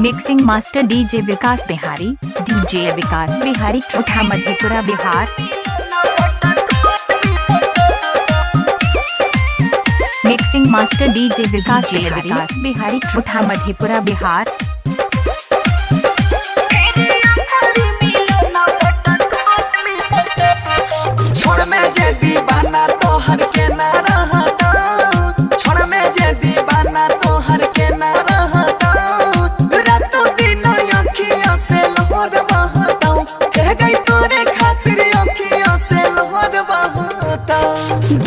Mixing master DJ Vikas Bihari. DJ Vikas Bihari, Thutha, Madhepura, Bihar. Mixing master DJ Vikas Bihari, Thutha, Madhepura, Bihar. छोड़ में जे दीवाना तो हर के ना रहता, छोड़ में जे दीवाना तो हर के ना रहता, रातों दिन अखियों से लोहर बहता, कह गई तोरे खातिर अखियों से लोहर बहता।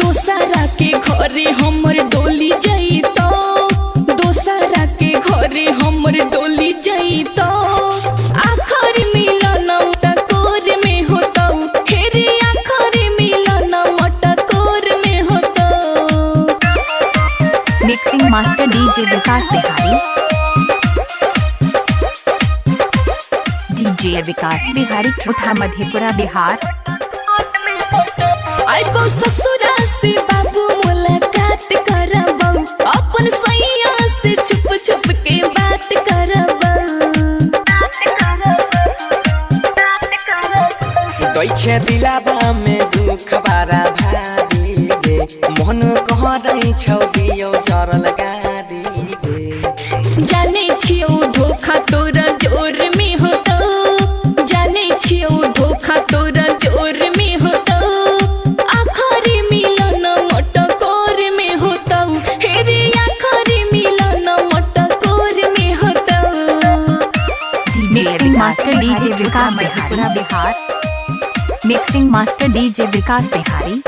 दोसरा के घरे हमर डोली जइतो, दोसरा के घरे हमर डोली जइतो, आखिर मिलन मटकोर में होतो, हेरे आखिर मिलन मटकोर में होतो। Mixing master DJ Vikas Bihari. DJ Vikas Bihari, Thutha, Madhepura, Bihar. आइबो ससुरा से बाबू मुलाकात करबो, अपन सैया से छुप छुप के बात करबो। दैछे दिलाबा में दुख बारा भारी गे, मन कह रही छौ दियो जरल गाड़ी गे। जाने छियो धोखा तोरा जोर में होतो, जाने छियो धोखा तोरा जोर में होतो, आखिरी मिलन मटकोर में होतो, हेरे आखिरी मिलन मटकोर में होतो। Mixing master DJ Vikas Madhepura, Bihar. Mixing master DJ Vikas Bihari.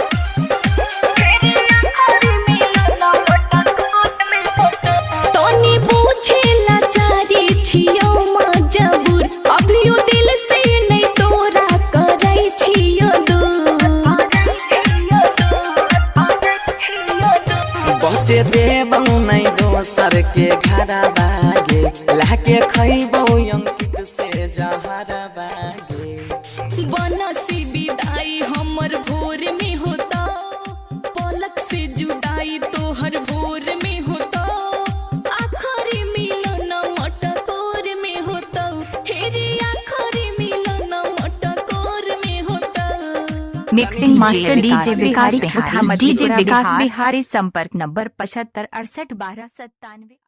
तोनी पूछे लाचारी छियो मजबूर, अभियो दिल से नहीं तोरा करे छियो दूर। बसे देबौ नहीं दोसर के घरा बागे, लाके खैबौ अंकित से जहरा बागे। बनसी विदाई हमर भोर में होता, पलक से जुदाई तोहर भोर में होता, आखिरी मिलन मटकोर में होता, हेरे आखिरी मिलन मटकोर में होता। Mixing master DJ Vikas Bihari, DJ Vikas Bihari. संपर्क नंबर 75 68 12 97।